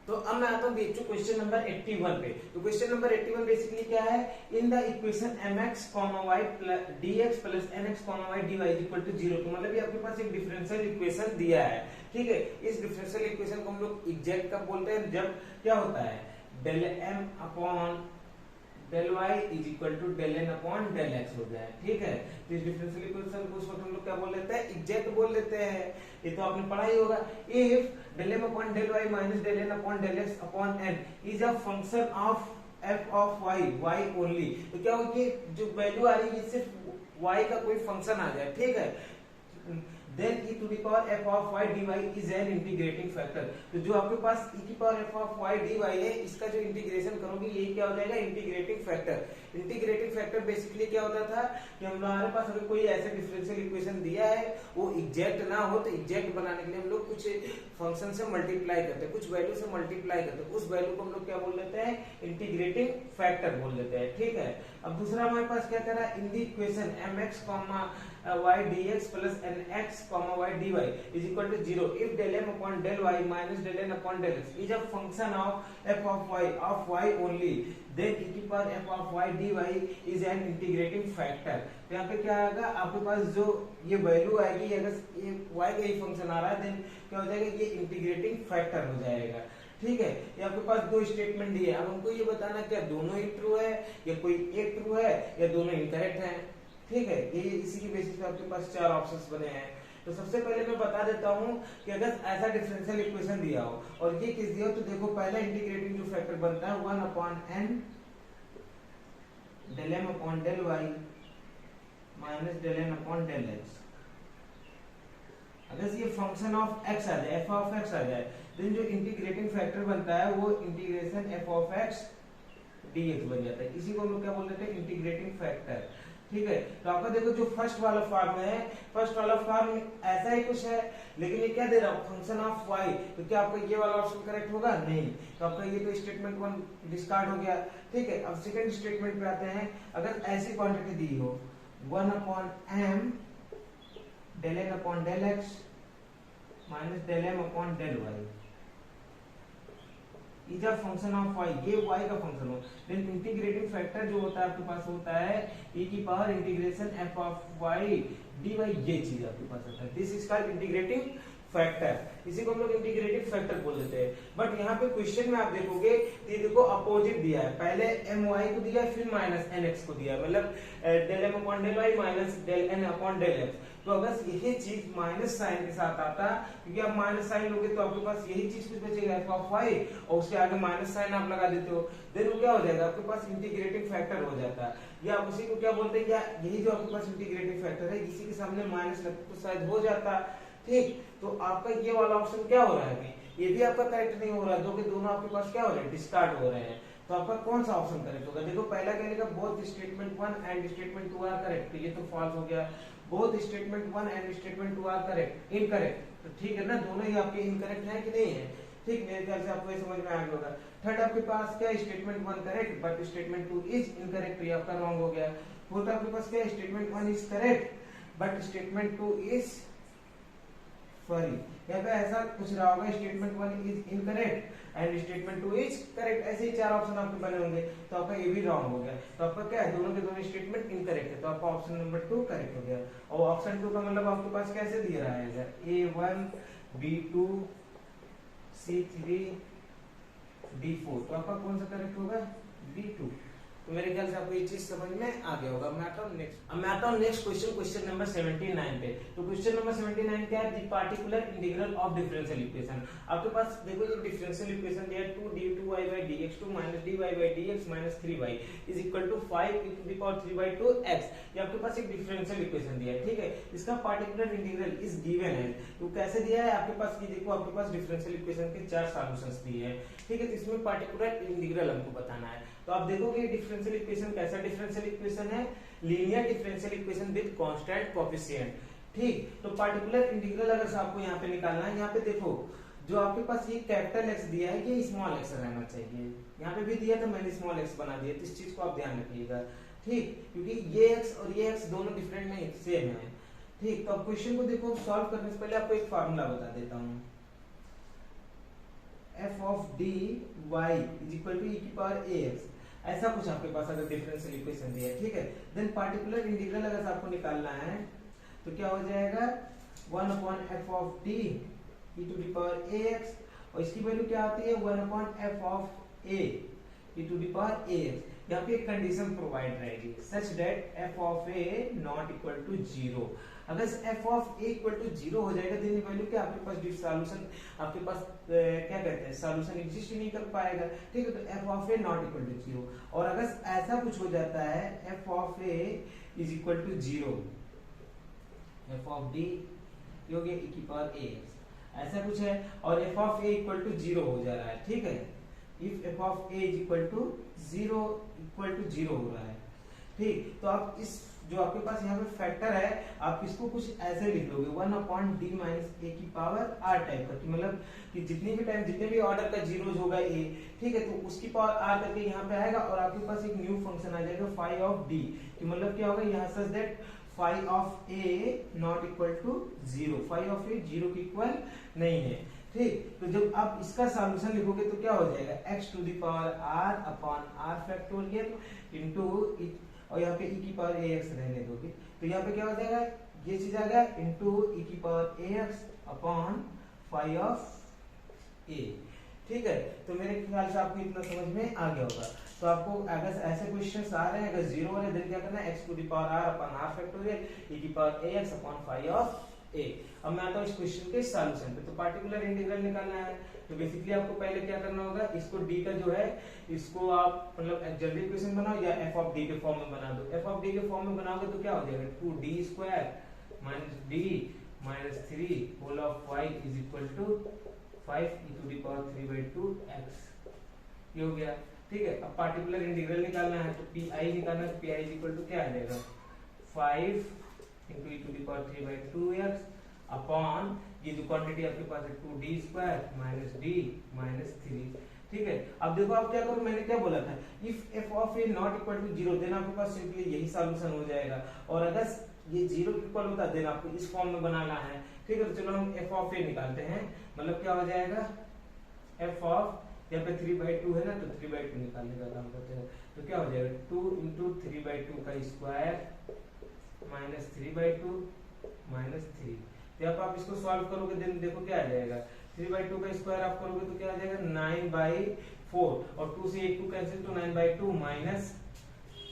तो अब मैं आता हूँ क्वेश्चन नंबर 81 पे। तो क्वेश्चन नंबर 81 बेसिकली क्या है, in the equation mx, y dx plus nx, y dy is equal to 0। तो मतलब ये आपके पास एक डिफरेंशियल इक्वेशन दिया है, ठीक है। इस डिफरेंशियल इक्वेशन को हम लोग एग्जैक्ट कब बोलते हैं, जब क्या होता है del m upon del y is equal to del n upon del x हो गया है, ठीक है। तो इस डिफरेंशियल इक्वेशन को उस वक्त हम लोग क्या बोल लेते हैं, एग्जैक्ट बोल लेते हैं। ये तो आपने पढ़ा ही होगा। If del m upon del y minus del n upon del x upon n is a function of f of y only, तो क्या होगी, जो वैल्यू आ रही है सिर्फ y का कोई फंक्शन आ जाए, ठीक है। then e to the power f of y dy is an integrating factor। तो जो आपके पास e की power f of y dy है, इसका जो इंटीग्रेशन करोगे ये क्या हो जाएगा, integrating factor. Integrating factor basically क्या होता था कि हमारे पास अगर कोई ऐसा डिफरेंशियल इक्वेशन दिया है वो एग्जैक्ट ना हो, तो एग्जैक्ट बनाने के लिए हम लोग कुछ फंक्शन से मल्टीप्लाई करते हैं, कुछ वैल्यू से मल्टीप्लाई करते हैं, उस वैल्यू को हम लोग क्या बोल देते हैं, इंटीग्रेटिंग फैक्टर बोल देते हैं, ठीक है। अब दूसरा हमारे पास क्या करा, इन the equation mx, y dx plus nx, y dy is equal to 0 if del m upon del y minus del n upon del x is a function of f of y only, then e की power f of y dy is an integrating factor। तो यहाँ पे क्या आएगा, आपके पास जो ये value आएगी, अगर ये y का ही फंक्शन आ रहा है, देन क्या हो जाएगा, ये इंटीग्रेटिंग फैक्टर हो जाएगा, ठीक है। ये आपके पास दो स्टेटमेंट दिए, अब हमको ये बताना क्या दोनों ही ट्रू है या कोई एक ट्रू है या दोनों इनकरेक्ट है, ठीक है। ये इसी की बेसिस पे आपके पास चार ऑप्शंस बने हैं। तो सबसे पहले मैं बता देता हूं कि अगर ऐसा डिफरेंशियल इक्वेशन दिया हो और ये किस दिया हो, तो देखो पहला इंटीग्रेटिंग जो फैक्टर बनता है 1 upon n del m upon del y minus del n upon del x। अगर ये फंक्शन ऑफ x आ जाए, f ऑफ x आ जाए, देन जो इंटीग्रेटिंग फैक्टर बनता है वो integration f of x dx बन जाता है। इसी को हम लोग क्या बोल देते हैं, इंटीग्रेटिंग फैक्टर, ठीक है। तो आपका देखो जो फर्स्ट वाला फॉर्म है, फर्स्ट वाला फॉर्म ऐसा ही कुछ है, लेकिन ये क्या दे रहा है, फंक्शन ऑफ y। तो क्या आपका ये वाला ऑप्शन करेक्ट होगा, नहीं। तो आपका ये तो स्टेटमेंट 1 डिस्कार्ड हो गया, ठीक है। अब सेकंड स्टेटमेंट पे आते हैं। अगर ऐसी क्वांटिटी दी हो 1 upon m del n upon del x minus del m upon del y is a function of y, ये y का फंक्शन हो, देन इंटीग्रेटिंग फैक्टर जो होता है आपके पास होता है e की power integration f of y dy, ये चीज आपके पास आता है। This is called integrating factor, इसी को हम लोग इंटीग्रेटिंग फैक्टर बोल देते हैं। बट यहाँ पे क्वेश्चन में आप देखोगे ये देखो अपोजिट दिया है, पहले my को दिया फिर माइनस nx को दिया, मतलब del m upon del y minus del n upon del x। तो अगर यही चीज माइनस साइन के साथ आता, क्योंकि आप माइनस साइन लोगे तो आपके पास यही चीज कुछ बचेगा f ऑफ y, और उसके आगे माइनस साइन आप लगा देते हो, देन वो क्या हो जाएगा, आपके पास इंटीग्रेटिंग फैक्टर हो जाता है। या उसी को क्या बोलते हैं, या यही जो आपके पास इंटीग्रेटिंग फैक्टर है, इसी के सामने माइनस लगता तो शायद हो जाता, ठीक। तो आपका ये वाला ऑप्शन क्या हो रहा है, अभी ये भी आपका करेक्ट नहीं हो रहा है, दोनों आपके पास क्या हो रहे हैं, डिस्कार्ड हो रहे हैं। तो आपका कौन सा ऑप्शन करेक्ट होगा, देखो पहला कहने का both statement 1 and statement 2 are correct, तो ये तो फॉल्स हो गया। Both statement 1 and statement 2 are correct, incorrect, तो ठीक है ना, दोनों ही आपके इनकरेक्ट है कि नहीं है, ठीक। मेरे ख्याल से आपको ये समझ में आ गया होगा। थर्ड आपके पास क्या, statement 1 correct but statement 2 is incorrect, ये आपका रॉन्ग हो गया। फोर्थ आपके पास क्या, statement 1 is correct but statement 2 is sorry, यहाँ पे ऐसा कुछ रहा होगा, statement 1 is incorrect and statement 2 is correct, ऐसे ही चार ऑप्शन आपके बने होंगे, तो आपका ये भी रॉन्ग हो गया। तो आपका क्या है, दोनों के दोनों स्टेटमेंट इनकरेक्ट है, तो आपका ऑप्शन नंबर 2 करेक्ट हो गया। और ऑप्शन 2 का मतलब आपके पास कैसे दिया रहा है, A1 B2 C3 D4, तो आपका कौन सा करेक्ट होगा, B2। तो मेरे ख्याल से आपको ये चीज समझ में आ गया होगा। मैं आता हूँ नेक्स्ट क्वेश्चन, क्वेश्चन नंबर 79 पे। तो क्वेश्चन नंबर 79 क्या है, the particular integral of differential equation. आपके पास देखो ये डिफरेंशियल इक्वेशन दिया है 2d2y by dx2 minus dy by dx minus 3y is equal to 5 e to the power 3/2x। ये आपके पास एक डिफरेंशियल इक्वेशन दिया है, ठीक है। इसका पार्टिकुलर इंटीग्रल इज गिवन है, तो कैसे दिया है आपके पास, ये देखो आपके पास डिफरेंशियल इक्वेशन के 4 सॉल्यूशंस दिए हैं, ठीक है। तो इसमें पार्टिकुलर इंटीग्रल हमको बताना है। तो आप देखोगे डिफरेंशियल इक्वेशन कैसा डिफरेंशियल इक्वेशन है, linear differential equation with constant coefficient, ठीक। तो पार्टिकुलर इंटीग्रल अगर आपको यहाँ पे निकालना है, यहाँ पे देखो जो आपके पास ये कैपिटल एक्स दिया है ये स्मॉल एक्स रहना चाहिए, यहाँ पे भी दिया तो मैंने स्मॉल एक्स बना दिया, तो इस चीज को आप ध्यान रखिएगा, ठीक। क्योंकि ये एक्स और ये एक्स दोनों डिफरेंट नहीं सेम है, ठीक। तो अब क्वेश्चन को देखो, सॉल्व करने से पहले आपको एक फार्मूला बता देता हूँ। f of D Y is equal to E की पावर ए एक्स, ऐसा कुछ आपके पास अगर डिफरेंशियल इक्वेशन दिया है, ठीक है, देन पार्टिकुलर इंटीग्रल अगर आपको निकालना है तो क्या हो जाएगा 1 upon F of D E to the power A X, और इसकी वैल्यू क्या आती है 1 upon F of A E to the power A X. यहाँ पे एक कंडीशन प्रोवाइड रहेगी such that F of A not equal to 0। अगर F of A equal to 0 हो जाएगा देन वैल्यू क्या आपके पास सॉल्यूशन आपके पास क्या कहते हैं सॉल्यूशन एग्जिस्ट नहीं कर पाएगा, ठीक है। तो F of A not equal to 0, और अगर ऐसा कुछ हो जाता है F of A is equal to 0, F of D हो गया e की पावर a x, ऐसा कुछ है, और f of a equal to 0 हो जा रहा है, ठीक है। If f of a is equal to 0 हो रहा है, ठीक, तो आप इस जो आपके पास यहाँ पे फैक्टर है आप इसको कुछ ऐसे लिख लोगे 1 अपॉन डी माइनस ए की पावर आर टाइप का, मतलब कि जितने भी ऑर्डर का जीरोज होगा a, ठीक है, तो उसकी पावर आर करके यहाँ पे आएगा, और आपके पास एक न्यू फंक्शन आ जाएगा फाई ऑफ डी, मतलब क्या होगा यहाँ such that phi of A not equal to 0, phi of A 0 के इक्वल नहीं है, ठीक। तो जब आप इसका सॉल्यूशन लिखोगे तो क्या हो जाएगा x to the power r upon r factorial into, और यहाँ पे e की पावर ax रहने दोगे तो यहाँ पे क्या हो जाएगा ये चीज आ गया इनटू e की power ax upon phi of a, ठीक है। तो मेरे ख्याल से आपको इतना समझ में आ गया होगा। तो आपको अगर ऐसे क्वेश्चंस आ रहे हैं अगर 0 वाले देन क्या करना है x to the power r upon r factorial e की power ax upon phi of a। अब मैं आता हूं इस क्वेश्चन के सॉल्यूशन पे। तो पार्टिकुलर इंटीग्रल निकालना है तो बेसिकली आपको पहले क्या करना होगा, इसको d का जो है इसको आप मतलब जल्दी इक्वेशन बनाओ या f ऑफ d के फॉर्म में बना दो। f ऑफ d के फॉर्म में बनाओगे तो क्या हो जाएगा 2d square minus d minus 3 whole of y is equal to 5 e to the power 3/2x, ये हो गया, ठीक है। अब पार्टिकुलर इंटीग्रल निकालना है तो pi निकालना है, pi इज इक्वल टू क्या आ जाएगा 5 into e to the power 3/2x upon ये जो क्वांटिटी आपके पास है 2d square minus d minus 3, ठीक है। अब देखो आप क्या करो, मैंने क्या बोला था if f of a not equal to 0 then आपके पास सिंपली यही सॉल्यूशन हो जाएगा, और अगर ये 0 इक्वल होता देन आपको इस फॉर्म में बनाना है, ठीक है। तो चलो हम f ऑफ a निकालते हैं, मतलब क्या हो जाएगा f ऑफ यहाँ पे 3/2 है ना तो 3/2 निकालने का काम करते हैं, तो क्या हो जाएगा 2 into 3/2 का स्क्वायर माइनस 3/2 माइनस 3। तो अब आप इसको सॉल्व करोगे देन देखो क्या आ जाएगा 3/2 का स्क्वायर आप करोगे तो क्या आ जाएगा 9/4, और 2 से 1 2 कैंसिल तो 9/2 माइनस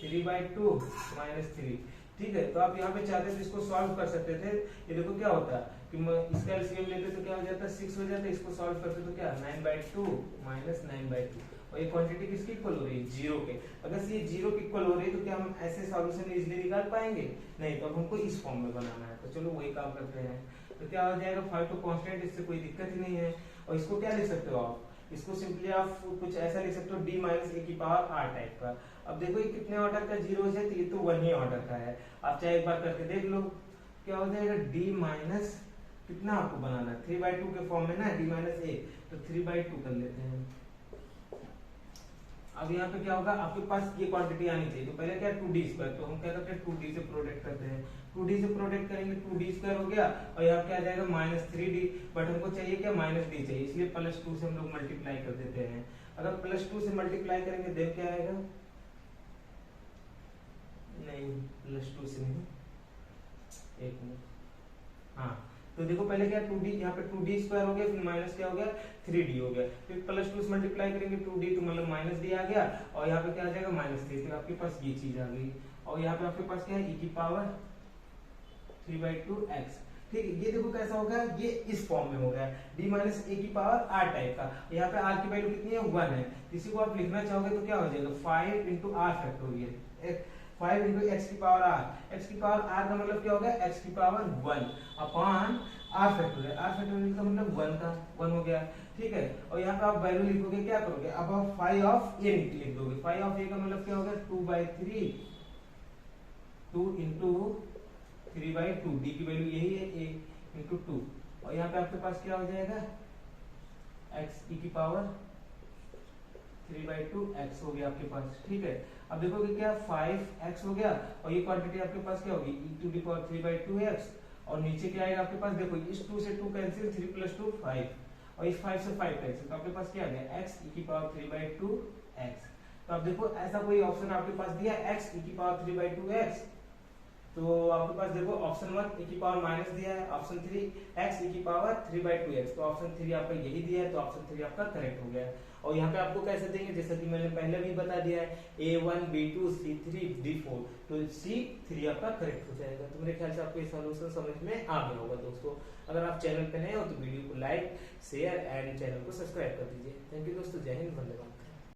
3/2 माइनस 3, ठीक है। तो आप यहाँ पे चाहते तो इसको सॉल्व कर सकते थे, ये देखो क्या होता कि इसका एलसीएम लेते तो क्या हो जाता 6 हो जाता, इसको सॉल्व करते तो क्या 9/2 माइनस 9/2, और ये क्वांटिटी किसकी इक्वल हो रही है 0 के। अगर ये 0 के इक्वल हो रही है तो क्या हम ऐसे सॉल्यूशन इजीली निकाल पाएंगे, नहीं, तो अब हमको इस फॉर्म में बनाना है। तो चलो वही काम करते हैं। तो क्या हो जाएगा 5 तो कांस्टेंट, इससे कोई दिक्कत ही नहीं है, और इसको क्या लिख सकते हो आप, इसको सिंपली आप कुछ ऐसा लिख सकते हो d माइनस a की पावर r टाइप का। अब देखो ये कितने ऑर्डर का जीरो है, तो ये तो 1 ही ऑर्डर का है, आप चाहे एक बार करके देख लो क्या हो जाएगा d माइनस कितना आपको बनाना है 3/2 के फॉर्म में ना d माइनस a, तो 3/2 कर लेते हैं। अब यहाँ पे क्या होगा आपके पास ये क्वांटिटी आनी चाहिए, तो पहले क्या 2d स्क्वायर, तो हम क्या करते हैं 2d से प्रोडक्ट करते हैं, 2d से प्रोडक्ट करेंगे 2d स्क्वायर हो गया, और यहाँ क्या आ जाएगा माइनस 3d, बट हमको चाहिए क्या माइनस d चाहिए, इसलिए +2 से हम लोग मल्टीप्लाई कर देते हैं। अगर +2 से मल्टीप्लाई करेंगे देन क्या आएगा, नहीं +2 से नहीं, एक मिनट, हाँ तो देखो पहले क्या 2d, यहाँ पे 2d स्क्वायर हो गया, फिर माइनस क्या हो गया 3d हो गया, फिर +2 से मल्टीप्लाई करेंगे 2d तो मतलब -d आ गया, और यहाँ पे क्या आ जाएगा -3, तो आपके पास ये चीज आ गई, और यहाँ पे आपके पास क्या है e की पावर 3/2x, ठीक है। ये देखो कैसा होगा, ये इस फॉर्म में हो गया d माइनस a की पावर r टाइप का, यहाँ पे r की वैल्यू कितनी है 1 है, इसी को आप लिखना चाहोगे तो क्या हो जाएगा 5 into r factorial, 5 into x की पावर r, x की पावर r का मतलब क्या होगा x की power 1 upon r factorial, r factorial का मतलब 1 का 1 हो गया, ठीक है। और यहाँ पे आप वैल्यू लिखोगे क्या करोगे, अब आप फाई ऑफ a लिख दोगे, फाई ऑफ a का मतलब क्या होगा 2/3, 2 into 3/2, d की वैल्यू यही है a into 2, और यहाँ पे आपके पास क्या हो जाएगा x e की पावर 3/2x हो गया आपके पास, ठीक है। अब देखोगे क्या 5x हो गया, और ये क्वांटिटी आपके पास क्या होगी e to the power 3/2x, और नीचे क्या आएगा आपके पास, देखो इस 2 से 2 कैंसिल, 3 + 2 5, और इस 5 से 5 कैंसिल, तो आपके पास क्या आ गया x e की पावर 3/2 x। तो आप देखो ऐसा कोई ऑप्शन आपके पास दिया x e की पावर 3/2 x, तो आपके पास देखो ऑप्शन 1 e की पावर माइनस दिया है, ऑप्शन 3 x e की पावर 3/2 x, तो ऑप्शन 3 आपका यही दिया है, तो ऑप्शन 3 आपका करेक्ट हो गया है। और यहाँ पे आपको कैसे देंगे, जैसा कि मैंने पहले भी बता दिया है A1 B2 C3 D4, तो C3 आपका करेक्ट हो जाएगा। तो मेरे ख्याल से आपको ये सॉल्यूशन समझ में आ गया होगा दोस्तों। अगर आप चैनल पे नए हो तो वीडियो को लाइक शेयर एंड चैनल को सब्सक्राइब कर दीजिए। थैंक यू दोस्तों, जय हिंद, वंदे मातरम।